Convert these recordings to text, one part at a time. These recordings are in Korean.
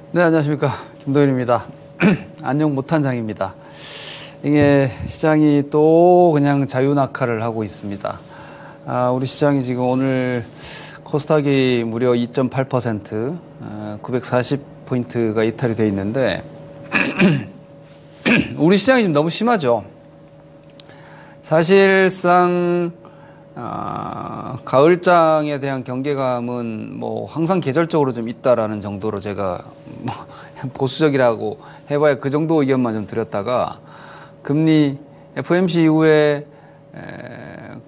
네, 안녕하십니까. 김도윤입니다. 안녕 못한 장입니다. 이게 시장이 또 그냥 자유낙하를 하고 있습니다. 우리 시장이 지금 오늘 코스닥이 무려 2.8%, 940포인트가 이탈이 돼 있는데, 우리 시장이 좀 너무 심하죠. 사실상, 가을장에 대한 경계감은 뭐 항상 계절적으로 좀 있다라는 정도로 제가 뭐 보수적이라고 해봐야 그 정도 의견만 좀 드렸다가 금리 FOMC 이후에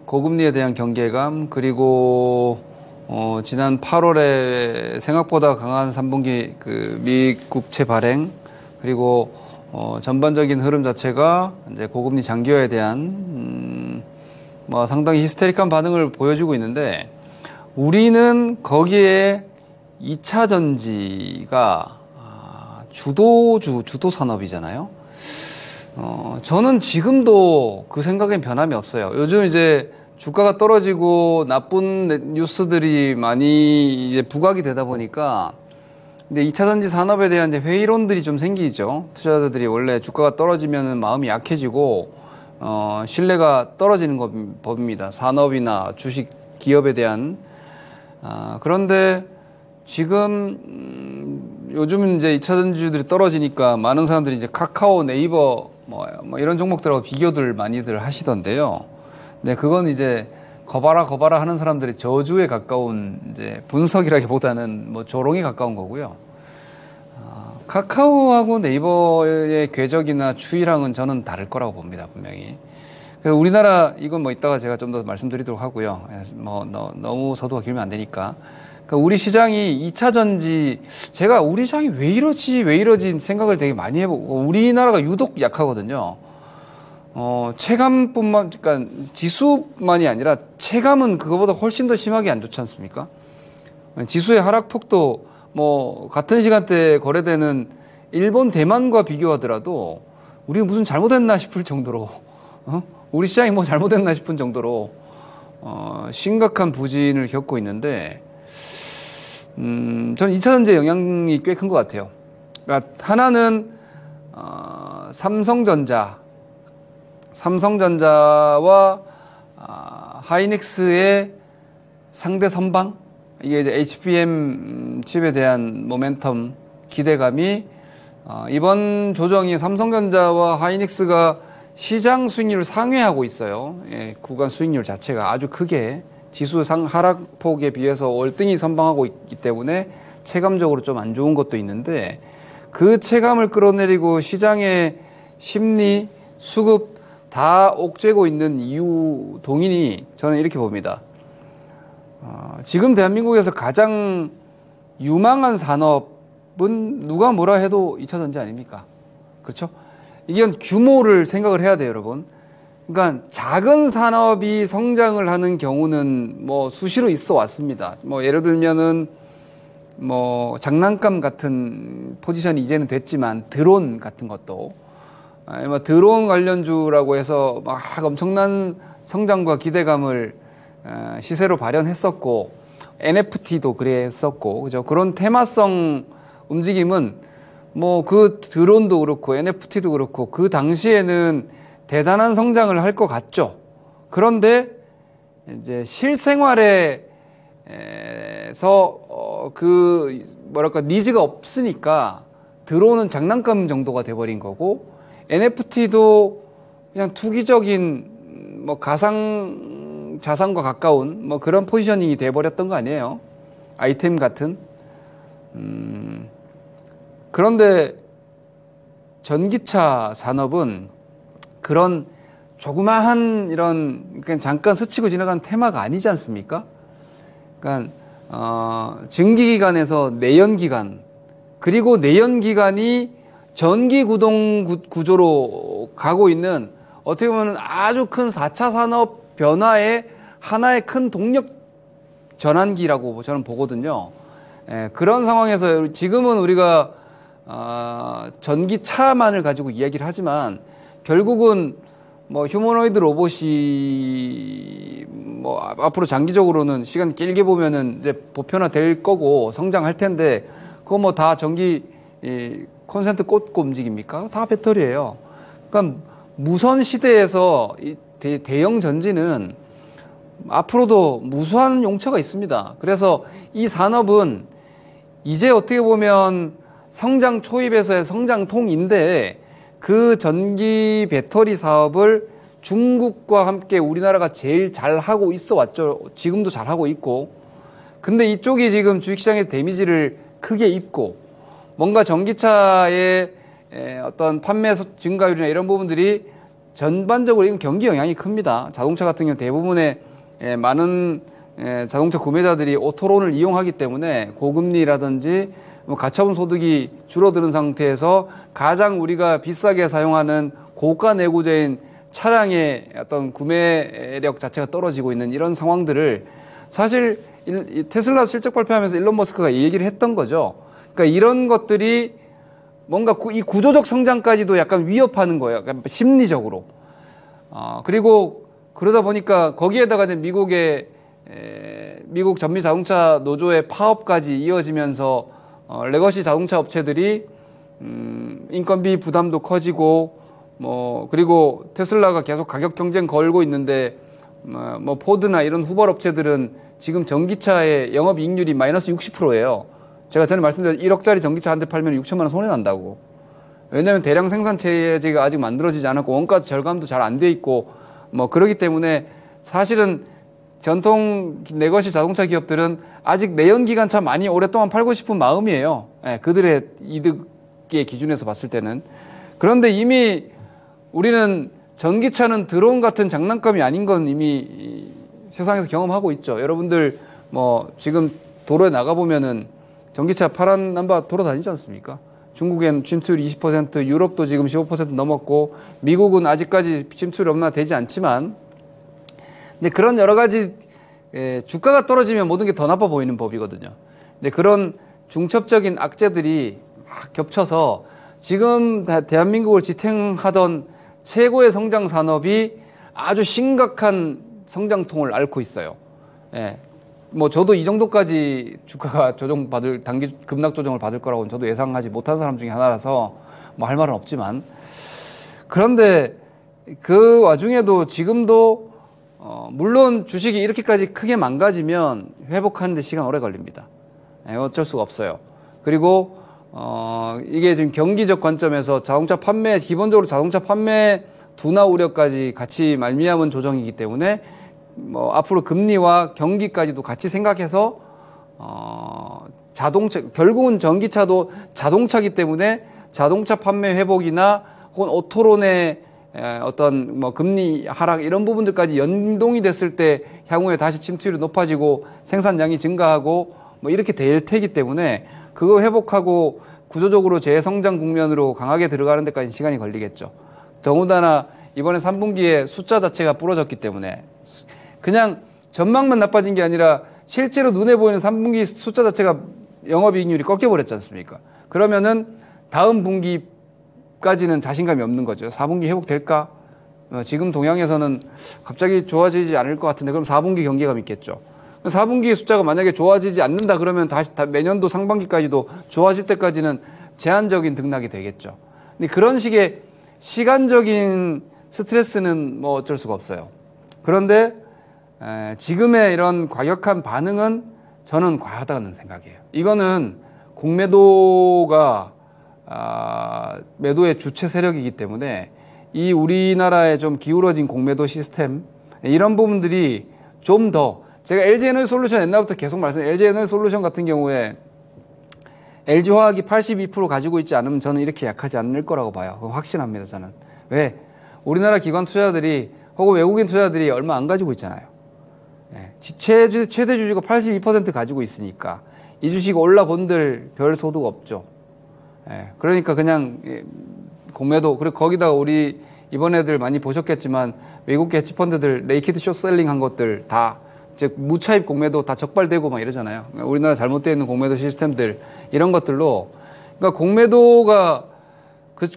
고금리에 대한 경계감 그리고 지난 8월에 생각보다 강한 3분기 그 미국채 발행 그리고 전반적인 흐름 자체가 이제 고금리 장기화에 대한 뭐 상당히 히스테릭한 반응을 보여주고 있는데 우리는 거기에 2차 전지가 주도 산업이잖아요. 저는 지금도 그 생각엔 변함이 없어요. 요즘 이제 주가가 떨어지고 나쁜 뉴스들이 많이 이제 부각이 되다 보니까 근데 2차 전지 산업에 대한 이제 회의론들이 좀 생기죠. 투자자들이 원래 주가가 떨어지면은 마음이 약해지고 신뢰가 떨어지는 법입니다. 산업이나 주식 기업에 대한. 그런데 지금 요즘은 이제 2차 전지주들이 떨어지니까 많은 사람들이 이제 카카오, 네이버 뭐 이런 종목들하고 비교들 많이들 하시던데요. 네, 그건 이제 거봐라 하는 사람들이 저주에 가까운 이제 분석이라기보다는 뭐 조롱에 가까운 거고요. 카카오하고 네이버의 궤적이나 추이랑은 저는 다를 거라고 봅니다, 분명히. 그래서 우리나라, 이건 뭐 이따가 제가 좀 더 말씀드리도록 하고요. 뭐, 너무 서두가 길면 안 되니까. 그러니까 우리 시장이 2차 전지, 제가 우리 시장이 왜 이러지 생각을 되게 많이 해보고, 우리나라가 유독 약하거든요. 체감뿐만, 그러니까 지수만이 아니라 체감은 그거보다 훨씬 더 심하게 안 좋지 않습니까? 지수의 하락폭도 뭐 같은 시간대에 거래되는 일본, 대만과 비교하더라도 우리가 무슨 잘못했나 싶을 정도로 우리 시장이 뭐 잘못했나 싶은 정도로 심각한 부진을 겪고 있는데 저는 2차 전지의 영향이 꽤 큰 것 같아요. 그러니까 하나는 삼성전자와 하이닉스의 상대 선방 이게 이제 HBM 칩에 대한 모멘텀 기대감이 이번 조정이 삼성전자와 하이닉스가 시장 수익률을 상회하고 있어요. 예, 구간 수익률 자체가 아주 크게 지수 하락폭에 비해서 월등히 선방하고 있기 때문에 체감적으로 좀 안 좋은 것도 있는데 그 체감을 끌어내리고 시장의 심리, 수급 다 옥죄고 있는 이유 동인이 저는 이렇게 봅니다. 지금 대한민국에서 가장 유망한 산업은 누가 뭐라 해도 2차 전지 아닙니까? 그렇죠? 이건 규모를 생각을 해야 돼요, 여러분. 그러니까 작은 산업이 성장을 하는 경우는 뭐 수시로 있어 왔습니다. 뭐 예를 들면은 뭐 장난감 같은 포지션이 이제는 됐지만 드론 같은 것도 뭐 드론 관련주라고 해서 막 엄청난 성장과 기대감을 시세로 발현했었고 NFT도 그랬었고 그죠? 그런 테마성 움직임은 뭐 그 드론도 그렇고 NFT도 그렇고 그 당시에는 대단한 성장을 할 것 같죠. 그런데 이제 실생활에서 그 뭐랄까 니즈가 없으니까 드론은 장난감 정도가 돼버린 거고 NFT도 그냥 투기적인 뭐 가상 자산과 가까운 뭐 그런 포지셔닝이 돼버렸던 거 아니에요. 아이템 같은. 그런데 전기차 산업은 그런 조그마한 이런 그냥 잠깐 스치고 지나간 테마가 아니지 않습니까? 그러니까 증기기관에서 내연기관 그리고 내연기관이 전기구동 구조로 가고 있는 어떻게 보면 아주 큰 4차 산업 변화의 하나의 큰 동력 전환기라고 저는 보거든요. 예, 그런 상황에서 지금은 우리가 전기차만을 가지고 이야기를 하지만 결국은 뭐 휴머노이드 로봇이 뭐 앞으로 장기적으로는 시간 길게 보면은 이제 보편화 될 거고 성장할 텐데 그거 뭐 다 전기 이 콘센트 꽂고 움직입니까? 다 배터리예요. 그러니까 무선 시대에서 이 대형 전지는 앞으로도 무수한 용처가 있습니다. 그래서 이 산업은 이제 어떻게 보면 성장 초입에서의 성장통인데 그 전기 배터리 사업을 중국과 함께 우리나라가 제일 잘하고 있어 왔죠. 지금도 잘하고 있고. 근데 이쪽이 지금 주식시장의 데미지를 크게 입고 뭔가 전기차의 어떤 판매 증가율이나 이런 부분들이 전반적으로 이건 경기 영향이 큽니다. 자동차 같은 경우 대부분의 많은 자동차 구매자들이 오토론을 이용하기 때문에 고금리라든지 뭐 가처분 소득이 줄어드는 상태에서 가장 우리가 비싸게 사용하는 고가 내구재인 차량의 어떤 구매력 자체가 떨어지고 있는 이런 상황들을 사실 테슬라 실적 발표하면서 일론 머스크가 이 얘기를 했던 거죠. 그러니까 이런 것들이 뭔가 이 구조적 성장까지도 약간 위협하는 거예요. 약간 심리적으로. 그리고 그러다 보니까 거기에다가 미국 전미 자동차 노조의 파업까지 이어지면서 레거시 자동차 업체들이 인건비 부담도 커지고 그리고 테슬라가 계속 가격 경쟁 걸고 있는데 포드나 이런 후발 업체들은 지금 전기차의 영업이익률이 마이너스 60%예요. 제가 전에 말씀드린 1억짜리 전기차 한 대 팔면 6천만 원 손해 난다고. 왜냐하면 대량 생산 체제가 아직 만들어지지 않았고 원가 절감도 잘 안 돼 있고 그러기 때문에 사실은 전통 레거시 자동차 기업들은 아직 내연기관차 많이 오랫동안 팔고 싶은 마음이에요. 그들의 이득의 기준에서 봤을 때는. 그런데 이미 우리는 전기차는 드론 같은 장난감이 아닌 건 이미 세상에서 경험하고 있죠. 여러분들 지금 도로에 나가보면은 전기차 파란 남바 돌아다니지 않습니까? 중국엔 침투율 20%, 유럽도 지금 15% 넘었고 미국은 아직까지 침투율이 얼마 되지 않지만 근데 그런 여러 가지 주가가 떨어지면 모든 게 더 나빠 보이는 법이거든요. 근데 그런 중첩적인 악재들이 막 겹쳐서 지금 대한민국을 지탱하던 최고의 성장 산업이 아주 심각한 성장통을 앓고 있어요. 저도 이 정도까지 주가가 단기 급락 조정을 받을 거라고는 저도 예상하지 못한 사람 중에 하나라서 할 말은 없지만 그런데 그 와중에도 지금도 물론 주식이 이렇게까지 크게 망가지면 회복하는데 시간 오래 걸립니다. 어쩔 수가 없어요. 그리고 이게 지금 경기적 관점에서 기본적으로 자동차 판매 둔화 우려까지 같이 말미암은 조정이기 때문에 앞으로 금리와 경기까지도 같이 생각해서 결국은 전기차도 자동차기 때문에 자동차 판매 회복이나 혹은 오토론의 어떤 금리 하락 이런 부분들까지 연동이 됐을 때 향후에 다시 침투율이 높아지고 생산량이 증가하고 이렇게 될 테기 때문에 그거 회복하고 구조적으로 재성장 국면으로 강하게 들어가는 데까지 시간이 걸리겠죠. 더군다나 이번에 3분기에 숫자 자체가 부러졌기 때문에 그냥 전망만 나빠진 게 아니라 실제로 눈에 보이는 3분기 숫자 자체가 영업이익률이 꺾여버렸지 않습니까? 그러면은 다음 분기까지는 자신감이 없는 거죠. 4분기 회복될까? 지금 동향에서는 갑자기 좋아지지 않을 것 같은데 그럼 4분기 경계감 있겠죠. 4분기 숫자가 만약에 좋아지지 않는다 그러면 다시 내년도 상반기까지도 좋아질 때까지는 제한적인 등락이 되겠죠. 근데 그런 식의 시간적인 스트레스는 어쩔 수가 없어요. 그런데 지금의 이런 과격한 반응은 저는 과하다는 생각이에요. 이거는 공매도가 매도의 주체 세력이기 때문에 이 우리나라의 좀 기울어진 공매도 시스템 이런 부분들이 좀 더 제가 LG에너지솔루션 옛날부터 계속 LG에너지솔루션 같은 경우에 LG화학이 82% 가지고 있지 않으면 저는 이렇게 약하지 않을 거라고 봐요. 그건 확신합니다. 저는. 왜? 우리나라 기관 투자자들이 혹은 외국인 투자자들이 얼마 안 가지고 있잖아요. 최대 주식을 82% 가지고 있으니까 이 주식 올라본들 별 소득 없죠. 그러니까 그냥 공매도 그리고 거기다가 우리 이번 애들 많이 보셨겠지만 외국계 해치펀드들 레이키드 숏셀링 한 것들 다 즉 무차입 공매도 다 적발되고 막 이러잖아요. 우리나라 잘못되어 있는 공매도 시스템들 이런 것들로 그러니까 공매도가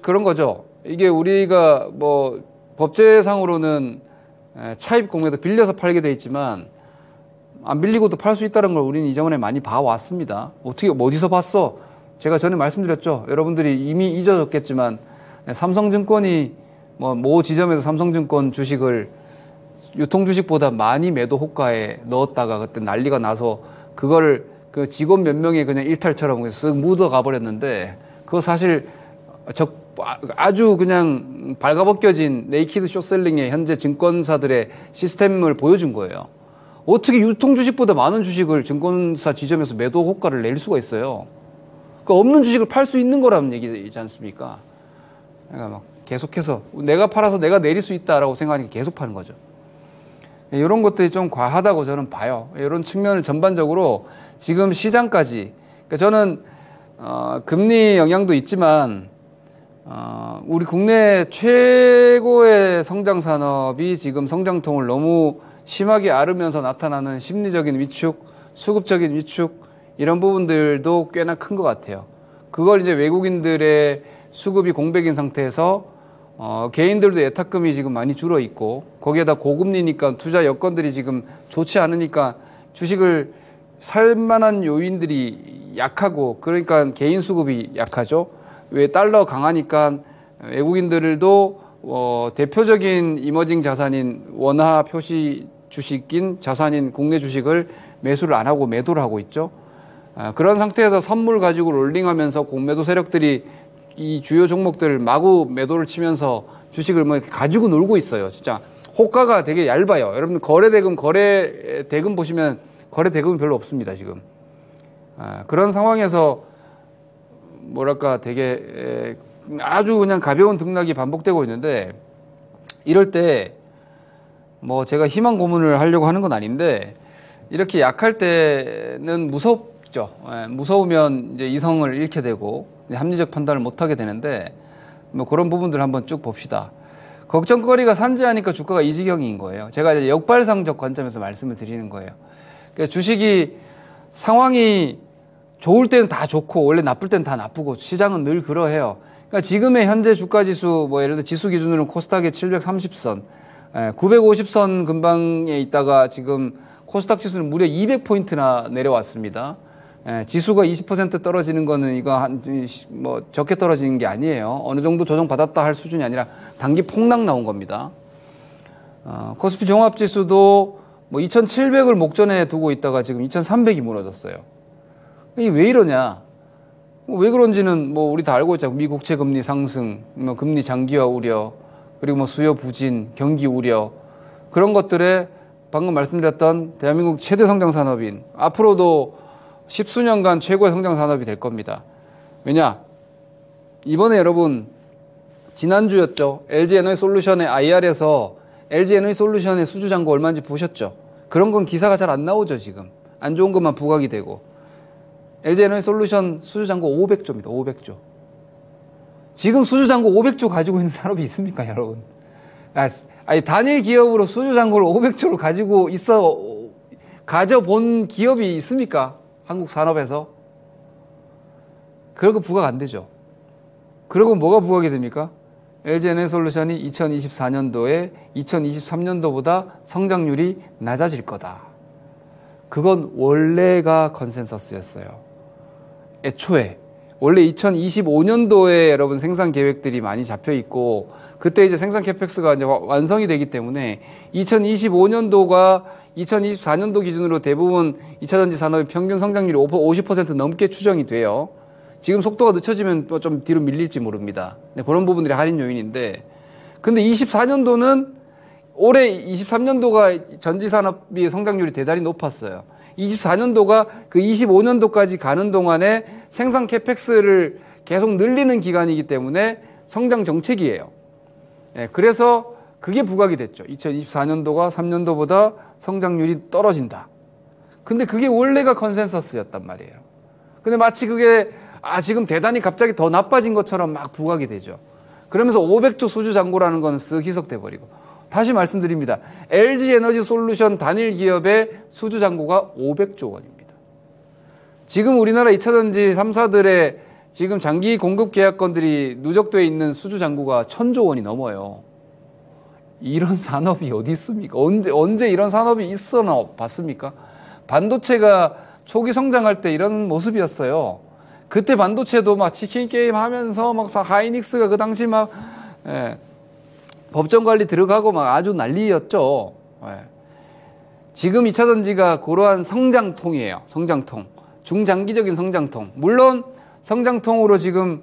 그런 거죠. 이게 우리가 법제상으로는 차입 공매도 빌려서 팔게 돼 있지만 안 빌리고도 팔 수 있다는 걸 우리는 이전에 많이 봐왔습니다. 어디서 봤어? 제가 전에 말씀드렸죠. 여러분들이 이미 잊어졌겠지만 삼성증권이 모 지점에서 삼성증권 주식을 유통주식보다 많이 매도 호가에 넣었다가 그때 난리가 나서 그거를 그 직원 몇 명이 그냥 일탈처럼 쓱 묻어가 버렸는데, 그거 사실 아주 그냥 발가벗겨진 네이키드 숏셀링의 현재 증권사들의 시스템을 보여준 거예요. 어떻게 유통주식보다 많은 주식을 증권사 지점에서 매도 호가를 낼 수가 있어요. 그러니까 없는 주식을 팔 수 있는 거라는 얘기지 않습니까? 그러니까 막 계속해서 내가 팔아서 내가 내릴 수 있다라고 생각하니까 계속 파는 거죠. 이런 것들이 좀 과하다고 저는 봐요. 이런 측면을 전반적으로 지금 시장까지, 그러니까 저는 금리 영향도 있지만 우리 국내 최고의 성장 산업이 지금 성장통을 너무 심하게 앓으면서 나타나는 심리적인 위축, 수급적인 위축, 이런 부분들도 꽤나 큰 것 같아요. 그걸 이제 외국인들의 수급이 공백인 상태에서 개인들도 예탁금이 지금 많이 줄어 있고, 거기에다 고금리니까 투자 여건들이 지금 좋지 않으니까 주식을 살 만한 요인들이 약하고, 그러니까 개인 수급이 약하죠. 왜 달러 강하니까 외국인들도 대표적인 이머징 자산인 원화 표시 주식인 자산인 국내 주식을 매수를 안 하고 매도를 하고 있죠. 그런 상태에서 선물 가지고 롤링하면서 공매도 세력들이 이 주요 종목들 마구 매도를 치면서 주식을 가지고 놀고 있어요. 진짜 호가가 되게 얇아요. 여러분들 거래대금 보시면 거래대금이 별로 없습니다, 지금. 그런 상황에서 뭐랄까 되게 아주 그냥 가벼운 등락이 반복되고 있는데, 이럴 때 제가 희망 고문을 하려고 하는 건 아닌데, 이렇게 약할 때는 무섭죠. 무서우면 이제 이성을 잃게 되고 합리적 판단을 못 하게 되는데, 그런 부분들 한번 쭉 봅시다. 걱정거리가 산재하니까 주가가 이 지경인 거예요. 제가 이제 역발상적 관점에서 말씀을 드리는 거예요. 그러니까 주식이 상황이 좋을 때는 다 좋고 원래 나쁠 때는 다 나쁘고 시장은 늘 그러해요. 그러니까 지금의 현재 주가 지수, 예를 들어 지수 기준으로는 코스닥의 730선, 950선 근방에 있다가 지금 코스닥 지수는 무려 200포인트나 내려왔습니다. 지수가 20% 떨어지는 거는 이거 적게 떨어지는 게 아니에요. 어느 정도 조정받았다 할 수준이 아니라 단기 폭락 나온 겁니다. 코스피 종합지수도 2700을 목전에 두고 있다가 지금 2300이 무너졌어요. 이게 왜 이러냐? 왜 그런지는 우리 다 알고 있잖아요. 미국채 금리 상승, 금리 장기화 우려, 그리고 수요 부진, 경기 우려, 그런 것들에 방금 말씀드렸던 대한민국 최대 성장 산업인, 앞으로도 10수년간 최고의 성장 산업이 될 겁니다. 왜냐? 이번에 여러분 지난주였죠. LG에너지솔루션의 IR에서 LG에너지솔루션의 수주잔고 얼마인지 보셨죠? 그런 건 기사가 잘 안 나오죠. 지금 안 좋은 것만 부각이 되고. LG에너지솔루션 수주잔고 500조입니다. 500조. 지금 수주잔고 500조 가지고 있는 산업이 있습니까, 여러분? 아니 단일 기업으로 수주잔고를 500조를 가지고 가져본 기업이 있습니까? 한국 산업에서. 그런 거 부각 안 되죠. 그러고 뭐가 부각이 됩니까? LG에너지솔루션이 2024년도에 2023년도보다 성장률이 낮아질 거다. 그건 원래가 컨센서스였어요. 애초에 원래 2025년도에 여러분 생산 계획들이 많이 잡혀 있고, 그때 이제 생산 캐펙스가 이제 완성이 되기 때문에 2025년도가 2024년도 기준으로 대부분 2차전지 산업의 평균 성장률이 50% 넘게 추정이 돼요. 지금 속도가 늦춰지면 또 좀 뒤로 밀릴지 모릅니다. 네, 그런 부분들이 할인 요인인데, 근데 24년도는 올해 23년도가 전지 산업의 성장률이 대단히 높았어요. 24년도가 그 25년도까지 가는 동안에 생산 캐펙스를 계속 늘리는 기간이기 때문에 성장 정책이에요. 네, 그래서 그게 부각이 됐죠. 2024년도가 3년도보다 성장률이 떨어진다. 근데 그게 원래가 컨센서스였단 말이에요. 근데 마치 그게 지금 대단히 갑자기 더 나빠진 것처럼 막 부각이 되죠. 그러면서 500조 수주 잔고라는 건 쓱 희석돼 버리고. 다시 말씀드립니다. LG에너지솔루션 단일 기업의 수주 잔고가 500조 원입니다. 지금 우리나라 2차전지 3사들의 지금 장기 공급 계약건들이 누적되어 있는 수주 잔고가 1000조 원이 넘어요. 이런 산업이 어디 있습니까? 언제 이런 산업이 있었나 봤습니까? 반도체가 초기 성장할 때 이런 모습이었어요. 그때 반도체도 막 치킨 게임 하면서 막 하이닉스가 그 당시 막 법정 관리 들어가고 막 아주 난리였죠. 지금 2차 전지가 그러한 성장통이에요. 성장통. 중장기적인 성장통. 물론 성장통으로 지금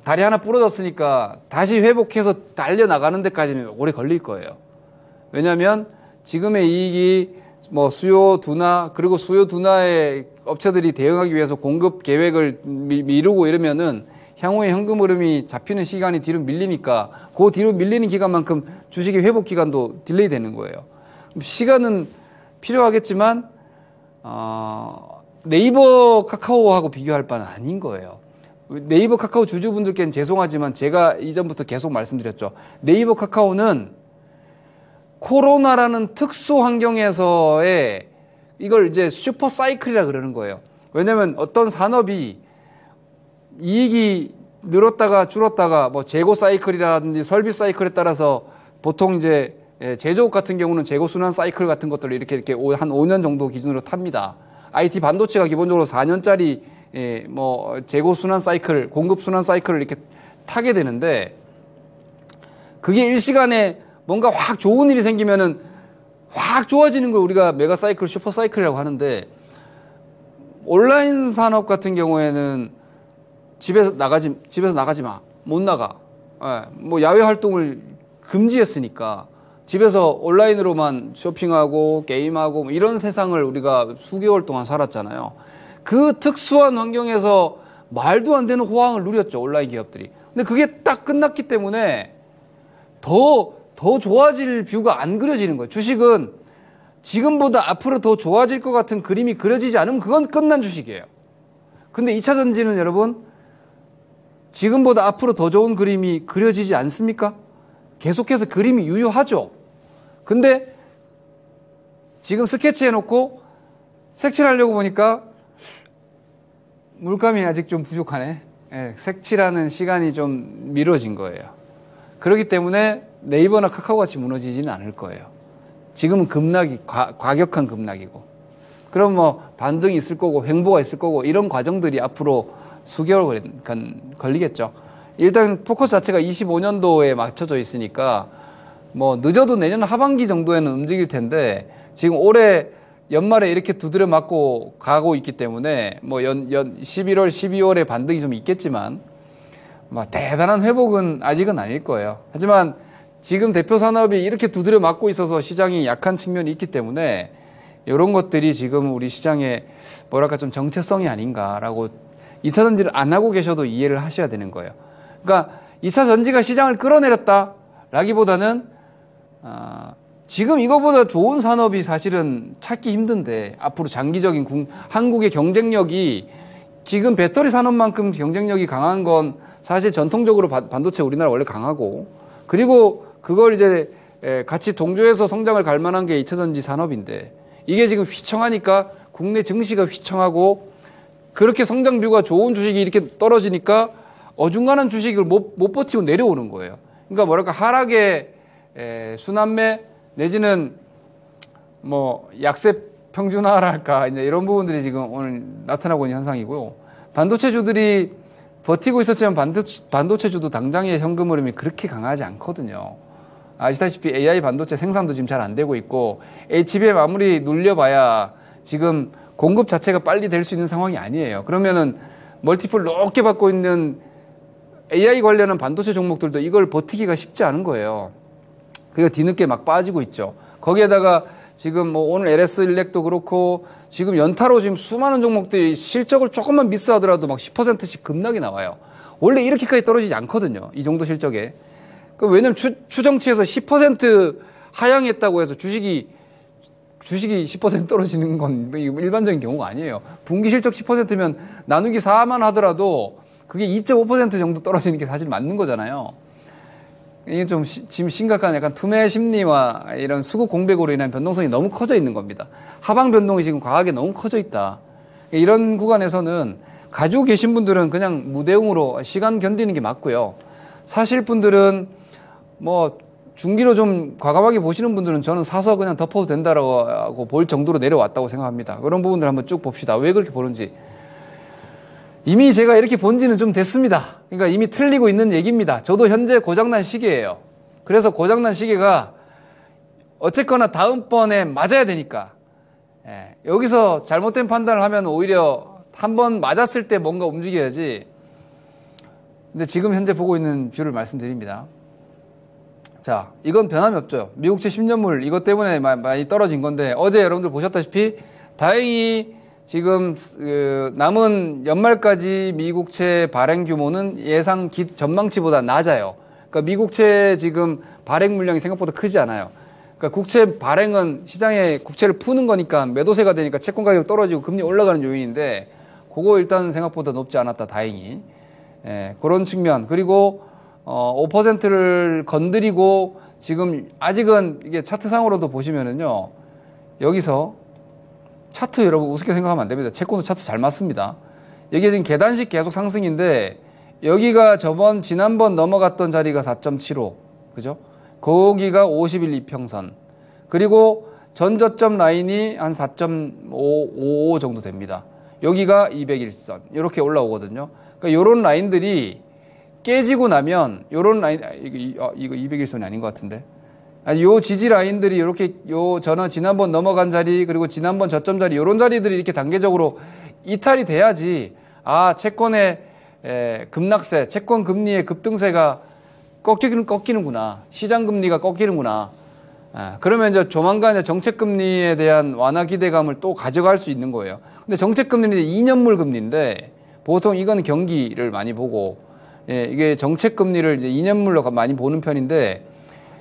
다리 하나 부러졌으니까 다시 회복해서 달려나가는 데까지는 오래 걸릴 거예요. 왜냐하면 지금의 이익이 뭐 수요 둔화, 그리고 수요 둔화에 업체들이 대응하기 위해서 공급 계획을 미루고 이러면은 향후에 현금 흐름이 잡히는 시간이 뒤로 밀리니까 그 뒤로 밀리는 기간만큼 주식의 회복 기간도 딜레이 되는 거예요. 시간은 필요하겠지만 네이버 카카오하고 비교할 바는 아닌 거예요. 네이버 카카오 주주분들께는 죄송하지만 제가 이전부터 계속 말씀드렸죠. 네이버 카카오는 코로나라는 특수 환경에서의 이걸 이제 슈퍼 사이클이라 그러는 거예요. 왜냐면 어떤 산업이 이익이 늘었다가 줄었다가 뭐 재고 사이클이라든지 설비 사이클에 따라서 보통 이제 제조업 같은 경우는 재고 순환 사이클 같은 것들을 이렇게 한 5년 정도 기준으로 탑니다. IT 반도체가 기본적으로 4년짜리 뭐 재고 순환 사이클, 공급 순환 사이클을 이렇게 타게 되는데 그게 일시간에 뭔가 확 좋은 일이 생기면은 확 좋아지는 걸 우리가 메가 사이클, 슈퍼 사이클이라고 하는데 온라인 산업 같은 경우에는 집에서 나가지 마. 못 나가. 뭐 야외 활동을 금지했으니까 집에서 온라인으로만 쇼핑하고 게임하고 뭐 이런 세상을 우리가 수개월 동안 살았잖아요. 그 특수한 환경에서 말도 안 되는 호황을 누렸죠, 온라인 기업들이. 근데 그게 딱 끝났기 때문에 더 좋아질 뷰가 안 그려지는 거예요. 주식은 지금보다 앞으로 더 좋아질 것 같은 그림이 그려지지 않으면 그건 끝난 주식이에요. 근데 2차 전지는 여러분 지금보다 앞으로 더 좋은 그림이 그려지지 않습니까? 계속해서 그림이 유효하죠. 근데 지금 스케치해놓고 색칠하려고 보니까 물감이 아직 좀 부족하네. 색칠하는 시간이 좀 미뤄진 거예요. 그렇기 때문에 네이버나 카카오같이 무너지지는 않을 거예요. 지금은 급락이 과격한 급락이고 그럼 뭐 반등이 있을 거고 횡보가 있을 거고 이런 과정들이 앞으로 수개월 걸리겠죠. 일단 포커스 자체가 25년도에 맞춰져 있으니까 뭐 늦어도 내년 하반기 정도에는 움직일 텐데 지금 올해 연말에 이렇게 두드려 맞고 가고 있기 때문에 뭐 11월, 12월에 반등이 좀 있겠지만 뭐 대단한 회복은 아직은 아닐 거예요. 하지만 지금 대표 산업이 이렇게 두드려 맞고 있어서 시장이 약한 측면이 있기 때문에 이런 것들이 지금 우리 시장에 뭐랄까 좀 정체성이 아닌가라고 2차 전지를 안 하고 계셔도 이해를 하셔야 되는 거예요. 그러니까 2차 전지가 시장을 끌어내렸다라기보다는 지금 이거보다 좋은 산업이 사실은 찾기 힘든데 앞으로 장기적인 한국의 경쟁력이 지금 배터리 산업만큼 경쟁력이 강한 건 사실 전통적으로 반도체 우리나라 원래 강하고 그리고 그걸 이제 같이 동조해서 성장을 갈 만한 게 2차 전지 산업인데 이게 지금 휘청하니까 국내 증시가 휘청하고 그렇게 성장뷰가 좋은 주식이 이렇게 떨어지니까 어중간한 주식을 못 버티고 내려오는 거예요. 그러니까 뭐랄까 하락의 순환매 내지는 뭐 약세 평준화랄까 이제 이런 부분들이 지금 오늘 나타나고 있는 현상이고요. 반도체주들이 버티고 있었지만 반도체주도 당장의 현금 흐름이 그렇게 강하지 않거든요. 아시다시피 AI 반도체 생산도 지금 잘 안 되고 있고 HBM 아무리 눌려봐야 지금 공급 자체가 빨리 될 수 있는 상황이 아니에요. 그러면은 멀티플 높게 받고 있는 AI 관련한 반도체 종목들도 이걸 버티기가 쉽지 않은 거예요. 그러니까 뒤늦게 막 빠지고 있죠. 거기에다가 지금 뭐 오늘 LS 일렉도 그렇고 지금 연타로 지금 수많은 종목들이 실적을 조금만 미스하더라도 막 10%씩 급락이 나와요. 원래 이렇게까지 떨어지지 않거든요. 이 정도 실적에. 왜냐면 추정치에서 10% 하향했다고 해서 주식이 10% 떨어지는 건 일반적인 경우가 아니에요. 분기 실적 10%면 나누기 4만 하더라도 그게 2.5% 정도 떨어지는 게 사실 맞는 거잖아요. 이게 좀 지금 심각한 약간 투매 심리와 이런 수급 공백으로 인한 변동성이 너무 커져 있는 겁니다. 하방 변동이 지금 과하게 너무 커져 있다. 이런 구간에서는 가지고 계신 분들은 그냥 무대응으로 시간 견디는 게 맞고요. 사실 분들은 뭐 중기로 좀 과감하게 보시는 분들은 저는 사서 그냥 덮어도 된다라고 볼 정도로 내려왔다고 생각합니다. 그런 부분들 한번 쭉 봅시다. 왜 그렇게 보는지. 이미 제가 이렇게 본 지는 좀 됐습니다. 그러니까 이미 틀리고 있는 얘기입니다. 저도 현재 고장난 시계예요. 그래서 고장난 시계가 어쨌거나 다음번에 맞아야 되니까, 여기서 잘못된 판단을 하면 오히려 한번 맞았을 때 뭔가 움직여야지. 근데 지금 현재 보고 있는 뷰를 말씀드립니다. 자, 이건 변함이 없죠. 미국채 10년물 이것 때문에 많이 떨어진 건데, 어제 여러분들 보셨다시피 다행히 지금 남은 연말까지 미국채 발행 규모는 예상 전망치보다 낮아요. 그러니까 미국채 지금 발행 물량이 생각보다 크지 않아요. 그러니까 국채 발행은 시장에 국채를 푸는 거니까 매도세가 되니까 채권 가격 떨어지고 금리 올라가는 요인인데, 그거 일단 생각보다 높지 않았다, 다행히. 그런 측면. 그리고 5%를 건드리고 지금 아직은 이게 차트상으로도 보시면은요, 여기서 차트 여러분 우습게 생각하면 안 됩니다. 채권도 차트 잘 맞습니다. 이게 지금 계단식 계속 상승인데, 여기가 지난번 넘어갔던 자리가 4.75, 그죠? 거기가 50일 이평선. 그리고 전저점 라인이 한 4.555 정도 됩니다. 여기가 200일선. 이렇게 올라오거든요. 그러니까 요런 라인들이 깨지고 나면, 요런 라인, 이거 200일선이 아닌 것 같은데. 요 지지 라인들이 이렇게 지난번 넘어간 자리, 그리고 지난번 저점 자리, 요런 자리들이 이렇게 단계적으로 이탈이 돼야지, 채권의 급락세, 채권 금리의 급등세가 꺾이는구나. 시장 금리가 꺾이는구나. 그러면 이제 조만간 이제 정책 금리에 대한 완화 기대감을 또 가져갈 수 있는 거예요. 근데 정책 금리는 2년물 금리인데, 보통 이건 경기를 많이 보고, 이게 정책 금리를 이제 2년물로 많이 보는 편인데,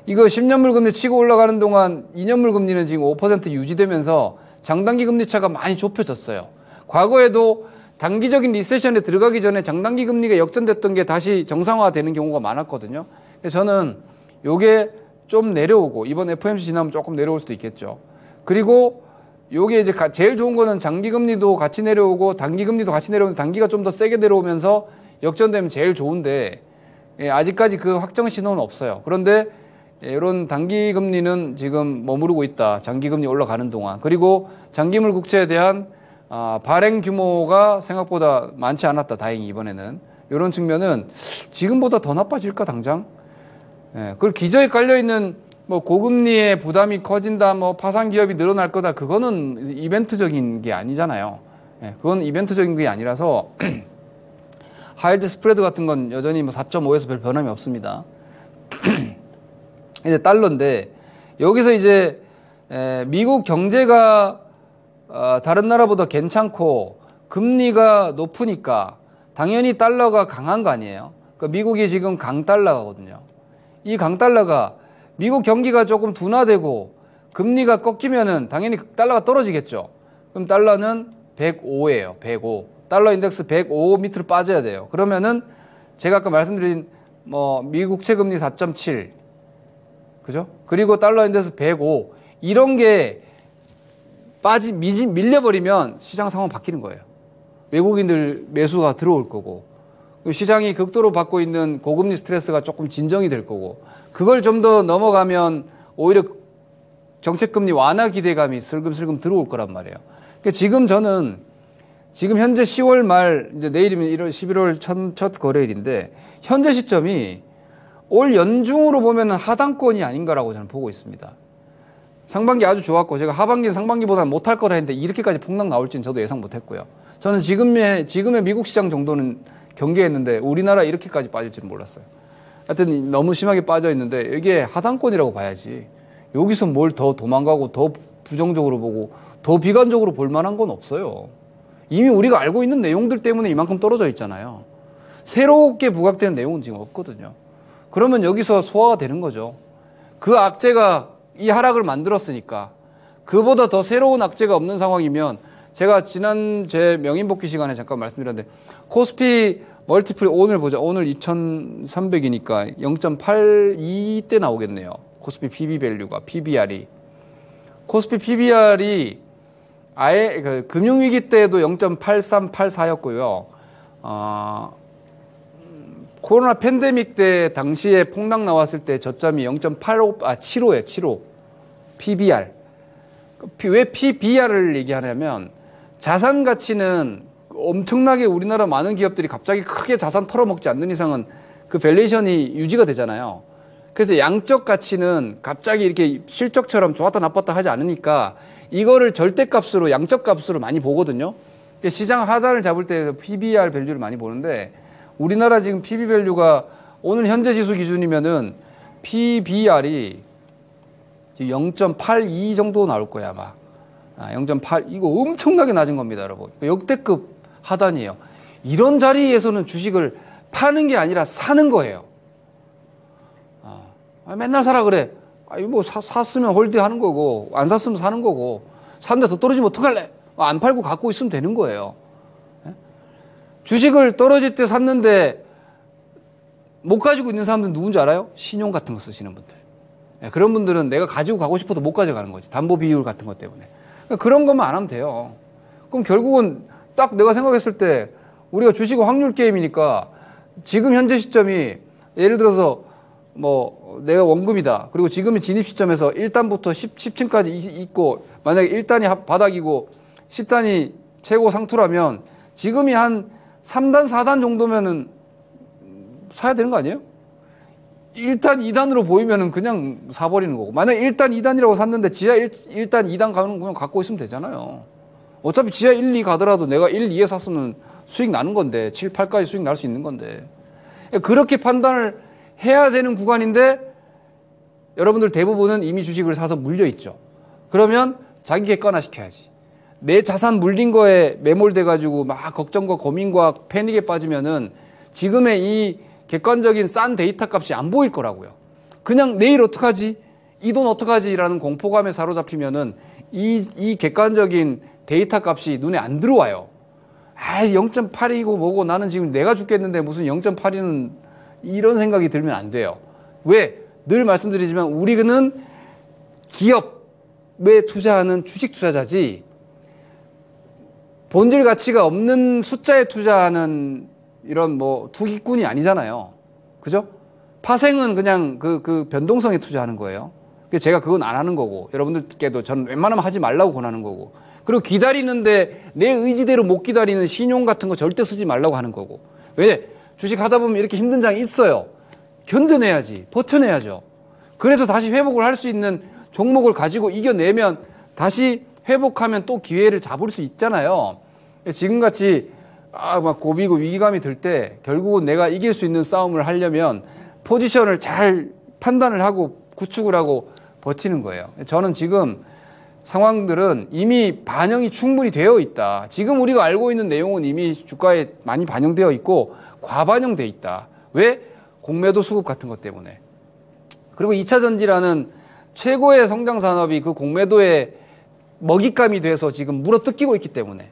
이거 10년물 금리 치고 올라가는 동안 2년물 금리는 지금 5% 유지되면서 장단기 금리 차가 많이 좁혀졌어요. 과거에도 단기적인 리세션에 들어가기 전에 장단기 금리가 역전됐던 게 다시 정상화되는 경우가 많았거든요. 그래서 저는 요게 좀 내려오고, 이번 FOMC 지나면 조금 내려올 수도 있겠죠. 그리고 요게 이제 제일 좋은 거는 장기 금리도 같이 내려오고 단기 금리도 같이 내려오면 단기가 좀 더 세게 내려오면서 역전되면 제일 좋은데, 아직까지 그 확정 신호는 없어요. 그런데 이런 단기 금리는 지금 머무르고 있다. 장기 금리 올라가는 동안. 그리고 장기물 국채에 대한 발행 규모가 생각보다 많지 않았다, 다행히 이번에는. 이런 측면은 지금보다 더 나빠질까, 당장? 그리고 기저에 깔려있는 뭐 고금리의 부담이 커진다, 뭐 파산 기업이 늘어날 거다, 그거는 이벤트적인 게 아니잖아요. 그건 이벤트적인 게 아니라서 하이드 스프레드 같은 건 여전히 뭐 4.5에서 별 변함이 없습니다. 이제 달러인데, 여기서 이제 미국 경제가 다른 나라보다 괜찮고 금리가 높으니까 당연히 달러가 강한 거 아니에요. 그러니까 미국이 지금 강달러거든요. 이 강달러가 미국 경기가 조금 둔화되고 금리가 꺾이면은 당연히 달러가 떨어지겠죠. 그럼 달러는 105예요. 105. 달러 인덱스 105 밑으로 빠져야 돼요. 그러면은 제가 아까 말씀드린 뭐 미국 채금리 4.7, 그죠? 그리고 달러 인덱스 105, 이런 게 밀려버리면 시장 상황 바뀌는 거예요. 외국인들 매수가 들어올 거고, 시장이 극도로 받고 있는 고금리 스트레스가 조금 진정이 될 거고, 그걸 좀 더 넘어가면 오히려 정책금리 완화 기대감이 슬금슬금 들어올 거란 말이에요. 그러니까 지금 저는 지금 현재 10월 말, 이제 내일이면 11월 첫 거래일인데, 현재 시점이 올 연중으로 보면 하단권이 아닌가라고 저는 보고 있습니다. 상반기 아주 좋았고, 제가 하반기는 상반기보다는 못할 거라 했는데 이렇게까지 폭락 나올지는 저도 예상 못했고요. 저는 지금의 미국 시장 정도는 경계했는데 우리나라 이렇게까지 빠질지는 몰랐어요. 하여튼 너무 심하게 빠져 있는데 이게 하단권이라고 봐야지, 여기서 뭘 더 도망가고 더 부정적으로 보고 더 비관적으로 볼 만한 건 없어요. 이미 우리가 알고 있는 내용들 때문에 이만큼 떨어져 있잖아요. 새롭게 부각되는 내용은 지금 없거든요. 그러면 여기서 소화가 되는 거죠. 그 악재가 이 하락을 만들었으니까. 그보다 더 새로운 악재가 없는 상황이면, 제가 지난 제 명인복귀 시간에 잠깐 말씀드렸는데, 코스피 멀티플 오늘 보자. 오늘 2300이니까 0.82대 나오겠네요. 코스피 PB 밸류가, PBR이. 코스피 PBR이 아예 금융위기 때도 0.8384였고요. 코로나 팬데믹 때 당시에 폭락 나왔을 때 저점이 0.75, 75. PBR. 왜 PBR을 얘기하냐면, 자산 가치는 엄청나게 우리나라 많은 기업들이 갑자기 크게 자산 털어먹지 않는 이상은 그 밸류에이션이 유지가 되잖아요. 그래서 양적 가치는 갑자기 이렇게 실적처럼 좋았다 나빴다 하지 않으니까 이거를 절대값으로 양적 값으로 많이 보거든요. 시장 하단을 잡을 때 PBR 밸류를 많이 보는데 우리나라 지금 PB 밸류가 오늘 현재 지수 기준이면은 PBR이 0.82 정도 나올 거야 아마. 0.8 이거 엄청나게 낮은 겁니다, 여러분. 역대급 하단이에요. 이런 자리에서는 주식을 파는 게 아니라 사는 거예요. 맨날 사라 그래. 뭐 샀으면 홀딩하는 거고 안 샀으면 사는 거고 샀는데 더 떨어지면 어떡할래? 안 팔고 갖고 있으면 되는 거예요. 주식을 떨어질 때 샀는데 못 가지고 있는 사람들은 누군지 알아요? 신용 같은 거 쓰시는 분들. 그런 분들은 내가 가지고 가고 싶어도 못 가져가는 거지. 담보 비율 같은 것 때문에. 그런 것만 안 하면 돼요. 그럼 결국은 딱 내가 생각했을 때 우리가 주식은 확률 게임이니까 지금 현재 시점이 예를 들어서 뭐 내가 원금이다. 그리고 지금의 진입 시점에서 1단부터 10층까지 있고 만약에 1단이 바닥이고 10단이 최고 상투라면 지금이 한 3단, 4단 정도면은 사야 되는 거 아니에요? 1단, 2단으로 보이면은 그냥 사버리는 거고. 만약에 1단, 2단이라고 샀는데 지하 1단, 2단 가는 그냥 갖고 있으면 되잖아요. 어차피 지하 1, 2 가더라도 내가 1, 2에 샀으면 수익 나는 건데 7, 8까지 수익 날 수 있는 건데 그렇게 판단을 해야 되는 구간인데 여러분들 대부분은 이미 주식을 사서 물려있죠. 그러면 자기 객관화 시켜야지. 내 자산 물린 거에 매몰돼가지고 막 걱정과 고민과 패닉에 빠지면은 지금의 이 객관적인 싼 데이터 값이 안 보일 거라고요. 그냥 내일 어떡하지? 이 돈 어떡하지? 라는 공포감에 사로잡히면은 이 객관적인 데이터 값이 눈에 안 들어와요. 0.8이고 뭐고 나는 지금 내가 죽겠는데 무슨 0.8이는 이런 생각이 들면 안 돼요. 왜? 늘 말씀드리지만 우리는 기업에 투자하는 주식 투자자지 본질 가치가 없는 숫자에 투자하는 이런 뭐 투기꾼이 아니잖아요. 그죠? 파생은 그냥 그 변동성에 투자하는 거예요. 그래서 제가 그건 안 하는 거고 여러분들께도 저는 웬만하면 하지 말라고 권하는 거고 그리고 기다리는데 내 의지대로 못 기다리는 신용 같은 거 절대 쓰지 말라고 하는 거고 왜? 주식 하다 보면 이렇게 힘든 장이 있어요. 견뎌내야지. 버텨내야죠. 그래서 다시 회복을 할 수 있는 종목을 가지고 이겨내면 다시 회복하면 또 기회를 잡을 수 있잖아요. 지금같이 막 고비고 위기감이 들 때 결국은 내가 이길 수 있는 싸움을 하려면 포지션을 잘 판단을 하고 구축을 하고 버티는 거예요. 저는 지금 상황들은 이미 반영이 충분히 되어 있다. 지금 우리가 알고 있는 내용은 이미 주가에 많이 반영되어 있고 과반영되어 있다. 왜? 공매도 수급 같은 것 때문에. 그리고 2차 전지라는 최고의 성장 산업이 그 공매도에 먹잇감이 돼서 지금 물어뜯기고 있기 때문에.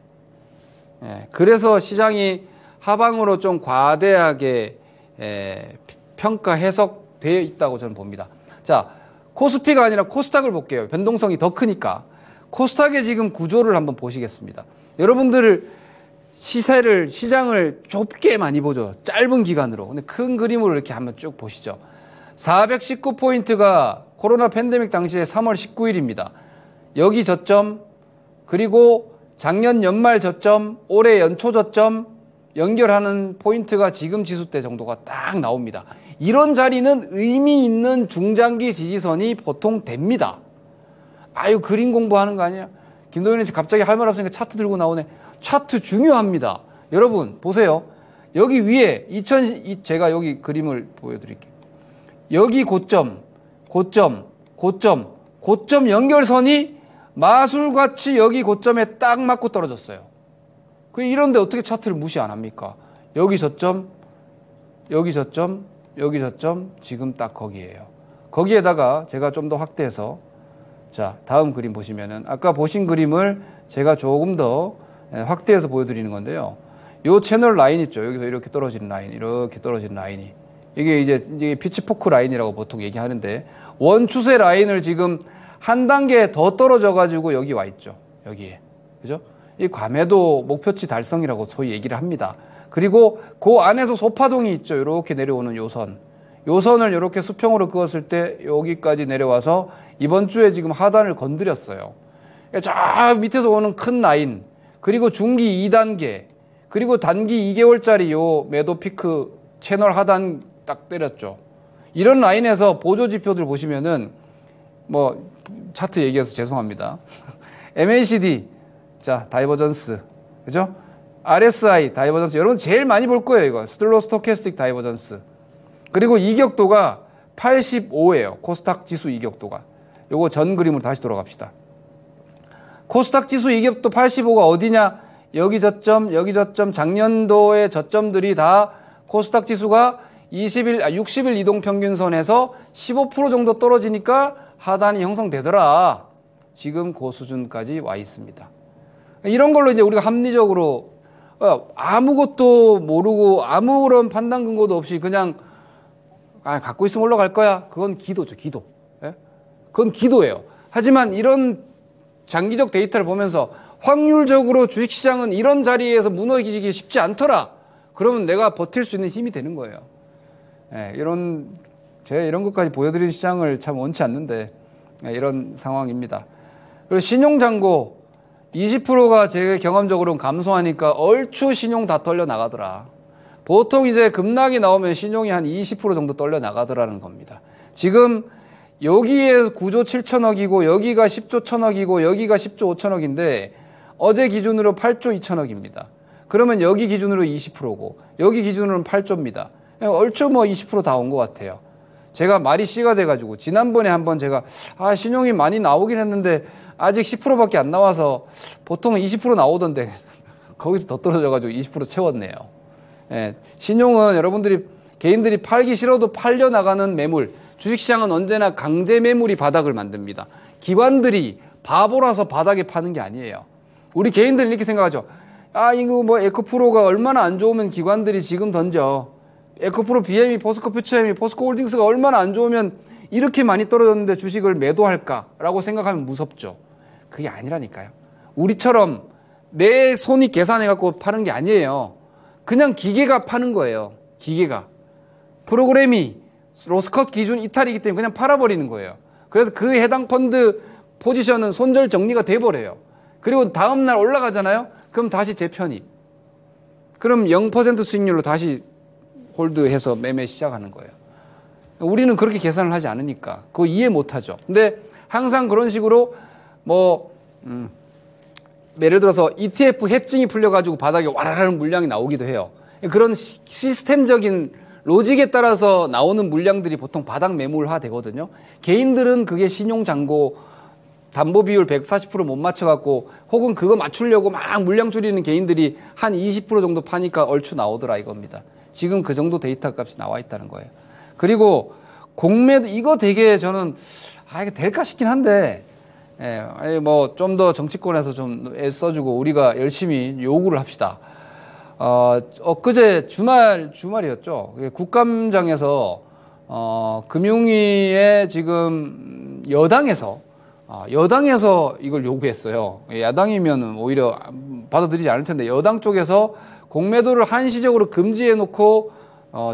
그래서 시장이 하방으로 좀 과대하게 평가 해석되어 있다고 저는 봅니다. 자, 코스피가 아니라 코스닥을 볼게요. 변동성이 더 크니까. 코스닥의 지금 구조를 한번 보시겠습니다. 여러분들 시장을 좁게 많이 보죠. 짧은 기간으로. 근데 큰 그림으로 이렇게 한번 쭉 보시죠. 419포인트가 코로나 팬데믹 당시에 3월 19일입니다. 여기 저점, 그리고 작년 연말 저점, 올해 연초 저점 연결하는 포인트가 지금 지수대 정도가 딱 나옵니다. 이런 자리는 의미 있는 중장기 지지선이 보통 됩니다. 아유, 그림 공부하는 거 아니야? 김동현이 갑자기 할 말 없으니까 차트 들고 나오네. 차트 중요합니다. 여러분 보세요. 여기 위에 제가 여기 그림을 보여드릴게요. 여기 고점 연결선이 마술같이 여기 고점에 딱 맞고 떨어졌어요. 이런데 어떻게 차트를 무시 안 합니까? 여기 저점, 여기 저점, 여기 저점, 지금 딱 거기에요. 거기에다가 제가 좀 더 확대해서 자, 다음 그림 보시면은 아까 보신 그림을 제가 조금 더 확대해서 보여드리는 건데요. 요 채널 라인 있죠. 여기서 이렇게 떨어지는 라인, 이렇게 떨어지는 라인이. 이게 이제 피치포크 라인이라고 보통 얘기하는데 원 추세 라인을 지금 한 단계 더 떨어져가지고 여기 와 있죠. 여기에. 그죠? 이 과매도 목표치 달성이라고 소위 얘기를 합니다. 그리고 그 안에서 소파동이 있죠. 이렇게 내려오는 요선. 요선을 이렇게 수평으로 그었을 때 여기까지 내려와서 이번 주에 지금 하단을 건드렸어요. 저 밑에서 오는 큰 라인, 그리고 중기 2단계, 그리고 단기 2개월짜리 요 매도 피크 채널 하단 딱 때렸죠. 이런 라인에서 보조 지표들 보시면은 뭐 차트 얘기해서 죄송합니다. MACD 자 다이버전스 그죠? RSI 다이버전스 여러분 제일 많이 볼 거예요. 이거 슬로우 스토캐스틱 다이버전스. 그리고 이격도가 85예요. 코스닥 지수 이격도가. 요거 전 그림으로 다시 돌아갑시다. 코스닥 지수 이격도 85가 어디냐? 여기 저점, 여기 저점, 작년도의 저점들이 다 코스닥 지수가 60일 이동평균선에서 15% 정도 떨어지니까 하단이 형성되더라. 지금 그 수준까지 와 있습니다. 이런 걸로 이제 우리가 합리적으로 아무것도 모르고 아무런 판단 근거도 없이 그냥 갖고 있으면 올라갈 거야. 그건 기도죠, 기도. 예? 그건 기도예요. 하지만 이런 장기적 데이터를 보면서 확률적으로 주식시장은 이런 자리에서 무너지기 쉽지 않더라. 그러면 내가 버틸 수 있는 힘이 되는 거예요. 예, 제가 이런 것까지 보여드리는 시장을 참 원치 않는데 이런 상황입니다. 그리고 신용잔고 20%가 제 경험적으로는 감소하니까 얼추 신용 다 떨려 나가더라. 보통 이제 급락이 나오면 신용이 한 20% 정도 떨려 나가더라는 겁니다. 지금 여기에 9조 7천억이고 여기가 10조 1천억이고 여기가 10조 5천억인데 어제 기준으로 8조 2천억입니다. 그러면 여기 기준으로 20%고 여기 기준으로는 8조입니다. 얼추 뭐 20% 다 온 것 같아요. 제가 말이 씨가 돼가지고 지난번에 한번 제가 신용이 많이 나오긴 했는데 아직 10%밖에 안 나와서 보통 20% 나오던데 거기서 더 떨어져가지고 20% 채웠네요. 예, 신용은 여러분들이 개인들이 팔기 싫어도 팔려 나가는 매물. 주식시장은 언제나 강제 매물이 바닥을 만듭니다. 기관들이 바보라서 바닥에 파는 게 아니에요. 우리 개인들은 이렇게 생각하죠. 이거 뭐 에코프로가 얼마나 안 좋으면 기관들이 지금 던져. 에코프로 BM이 포스코 퓨처엠이 포스코 홀딩스가 얼마나 안 좋으면 이렇게 많이 떨어졌는데 주식을 매도할까라고 생각하면 무섭죠. 그게 아니라니까요. 우리처럼 내 손이 계산해갖고 파는 게 아니에요. 그냥 기계가 파는 거예요. 기계가. 프로그램이 로스컷 기준 이탈이기 때문에 그냥 팔아버리는 거예요. 그래서 그 해당 펀드 포지션은 손절 정리가 돼버려요. 그리고 다음날 올라가잖아요. 그럼 다시 재편입. 그럼 0% 수익률로 다시 홀드해서 매매 시작하는 거예요. 우리는 그렇게 계산을 하지 않으니까 그거 이해 못하죠. 근데 항상 그런 식으로 예를 들어서 ETF 해증이 풀려가지고 바닥에 와라라는 물량이 나오기도 해요. 그런 시스템적인 로직에 따라서 나오는 물량들이 보통 바닥 매물화 되거든요. 개인들은 그게 신용잔고 담보 비율 140% 못 맞춰갖고 혹은 그거 맞추려고 막 물량 줄이는 개인들이 한 20% 정도 파니까 얼추 나오더라 이겁니다. 지금 그 정도 데이터 값이 나와 있다는 거예요. 그리고 공매도 이거 되게 저는 이게 될까 싶긴 한데 뭐 좀 더 정치권에서 좀 애써주고 우리가 열심히 요구를 합시다. 엊그제 주말이었죠. 국감장에서 금융위에 지금 여당에서 이걸 요구했어요. 야당이면 오히려 받아들이지 않을 텐데 여당 쪽에서 공매도를 한시적으로 금지해놓고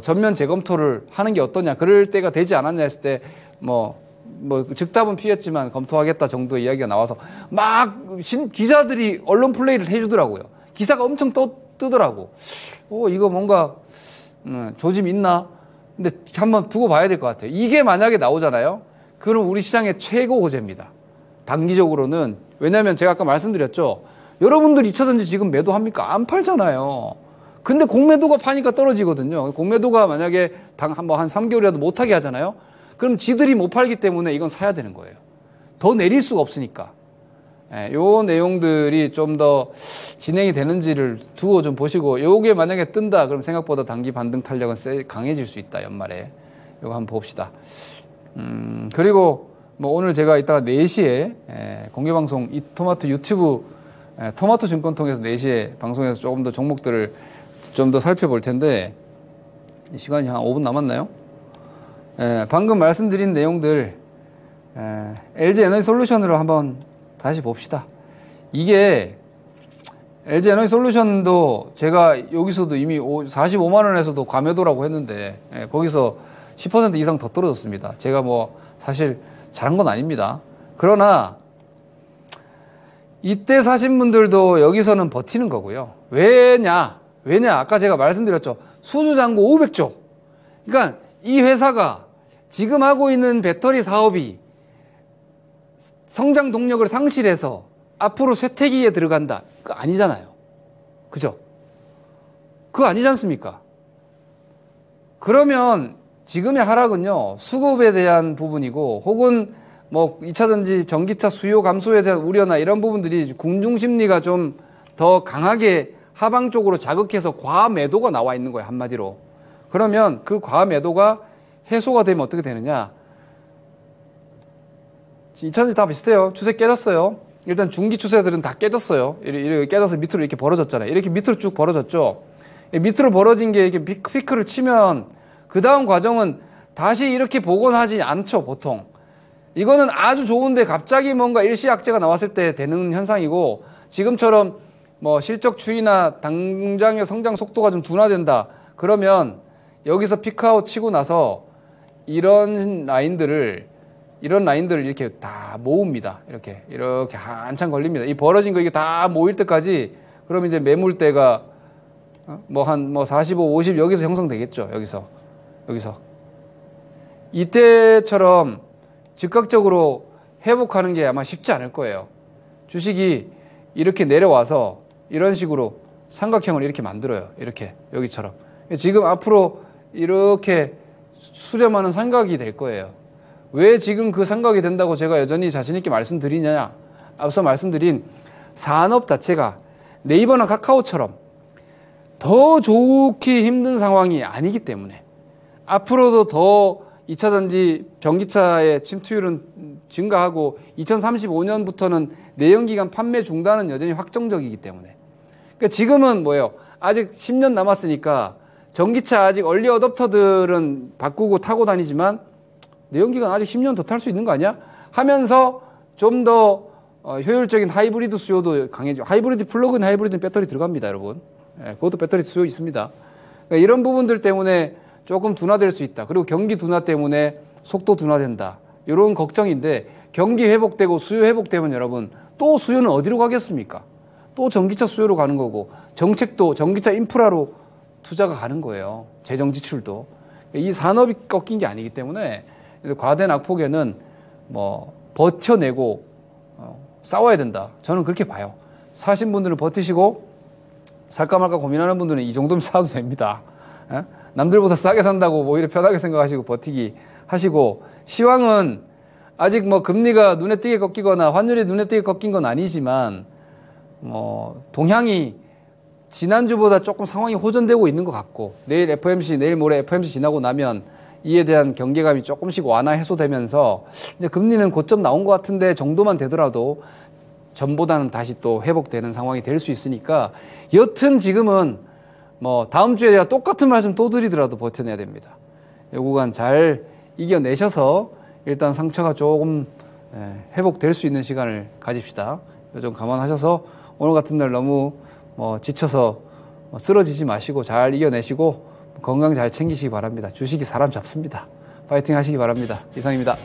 전면 재검토를 하는 게 어떠냐. 그럴 때가 되지 않았냐 했을 때 뭐 즉답은 피했지만 검토하겠다 정도의 이야기가 나와서 막 기자들이 언론 플레이를 해주더라고요. 기사가 엄청 뜨더라고. 이거 뭔가 조짐 있나? 근데 한번 두고 봐야 될 것 같아요. 이게 만약에 나오잖아요. 그럼 우리 시장의 최고 호재입니다. 단기적으로는. 왜냐하면 제가 아까 말씀드렸죠. 여러분들 2차전지 지금 매도합니까? 안 팔잖아요. 근데 공매도가 파니까 떨어지거든요. 공매도가 만약에 한 3개월이라도 못하게 하잖아요. 그럼 지들이 못 팔기 때문에 이건 사야 되는 거예요. 더 내릴 수가 없으니까. 요 내용들이 좀 더 진행이 되는지를 두고 좀 보시고, 요게 만약에 뜬다, 그럼 생각보다 단기 반등 탄력은 강해질 수 있다, 연말에. 요거 한번 봅시다. 그리고 뭐 오늘 제가 이따가 4시에 공개방송, 이 토마토 유튜브, 토마토 증권 통해서 4시에 방송에서 조금 더 종목들을 좀 더 살펴볼 텐데, 시간이 한 5분 남았나요? 방금 말씀드린 내용들, LG 에너지 솔루션으로 한번 다시 봅시다. 이게 LG 에너지 솔루션도 제가 여기서도 이미 45만원에서도 과매도라고 했는데, 거기서 10% 이상 더 떨어졌습니다. 제가 뭐 사실 잘한 건 아닙니다. 그러나 이때 사신 분들도 여기서는 버티는 거고요. 왜냐? 왜냐? 아까 제가 말씀드렸죠. 수주잔고 500조. 그러니까 이 회사가 지금 하고 있는 배터리 사업이 성장 동력을 상실해서 앞으로 쇠퇴기에 들어간다. 그거 아니잖아요. 그죠? 그거 아니지 않습니까? 그러면 지금의 하락은요, 수급에 대한 부분이고, 혹은 뭐 2차전지 전기차 수요 감소에 대한 우려나 이런 부분들이 궁중 심리가 좀 더 강하게 하방 쪽으로 자극해서 과매도가 나와 있는 거예요, 한마디로. 그러면 그 과매도가 해소가 되면 어떻게 되느냐? 2차전지 다 비슷해요. 추세 깨졌어요. 일단 중기 추세들은 다 깨졌어요. 이렇게 깨져서 밑으로 이렇게 벌어졌잖아요. 이렇게 밑으로 쭉 벌어졌죠. 밑으로 벌어진 게 이렇게 피크를 치면 그 다음 과정은 다시 이렇게 복원하지 않죠, 보통. 이거는 아주 좋은데 갑자기 뭔가 일시약재가 나왔을 때 되는 현상이고, 지금처럼 뭐 실적 추이나 당장의 성장 속도가 좀 둔화된다. 그러면 여기서 피크아웃 치고 나서 이런 라인들을 이렇게 다 모읍니다. 이렇게 한참 걸립니다. 이 벌어진 거 이게 다 모일 때까지, 그럼 이제 매물대가 뭐 45, 50 여기서 형성되겠죠. 여기서. 이때처럼 즉각적으로 회복하는 게 아마 쉽지 않을 거예요. 주식이 이렇게 내려와서 이런 식으로 삼각형을 이렇게 만들어요. 이렇게 여기처럼. 지금 앞으로 이렇게 수렴하는 삼각이 될 거예요. 왜 지금 그 삼각이 된다고 제가 여전히 자신 있게 말씀드리냐? 앞서 말씀드린 산업 자체가 네이버나 카카오처럼 더 좋기 힘든 상황이 아니기 때문에, 앞으로도 더 2차전지 전기차의 침투율은 증가하고 2035년부터는 내연기관 판매 중단은 여전히 확정적이기 때문에, 그러니까 지금은 뭐예요? 아직 10년 남았으니까 전기차 아직 얼리 어댑터들은 바꾸고 타고 다니지만 내연기관 아직 10년 더 탈 수 있는 거 아니야? 하면서 좀 더 효율적인 하이브리드 수요도 강해지고, 하이브리드 플러그인 하이브리드 배터리 들어갑니다, 여러분. 예, 그것도 배터리 수요 있습니다. 그러니까 이런 부분들 때문에 조금 둔화될 수 있다. 그리고 경기 둔화 때문에 속도 둔화된다. 이런 걱정인데, 경기 회복되고 수요 회복되면 여러분 또 수요는 어디로 가겠습니까? 또 전기차 수요로 가는 거고, 정책도 전기차 인프라로 투자가 가는 거예요. 재정 지출도. 이 산업이 꺾인 게 아니기 때문에 과대 낙폭에는 뭐 버텨내고 싸워야 된다. 저는 그렇게 봐요. 사신 분들은 버티시고, 살까 말까 고민하는 분들은 이 정도면 사도 됩니다. 에? 남들보다 싸게 산다고 오히려 편하게 생각하시고 버티기 하시고, 시황은 아직 뭐 금리가 눈에 띄게 꺾이거나 환율이 눈에 띄게 꺾인 건 아니지만, 뭐 동향이 지난주보다 조금 상황이 호전되고 있는 것 같고, 내일 모레 FOMC 지나고 나면 이에 대한 경계감이 조금씩 완화 해소되면서 이제 금리는 고점 나온 것 같은데 정도만 되더라도 전보다는 다시 또 회복되는 상황이 될 수 있으니까, 여튼 지금은 뭐 다음 주에 제가 똑같은 말씀 또 드리더라도 버텨내야 됩니다. 이 구간 잘 이겨내셔서 일단 상처가 조금 회복될 수 있는 시간을 가집시다. 좀 감안하셔서 오늘 같은 날 너무 지쳐서 쓰러지지 마시고 잘 이겨내시고 건강 잘 챙기시기 바랍니다. 주식이 사람 잡습니다. 파이팅 하시기 바랍니다. 이상입니다.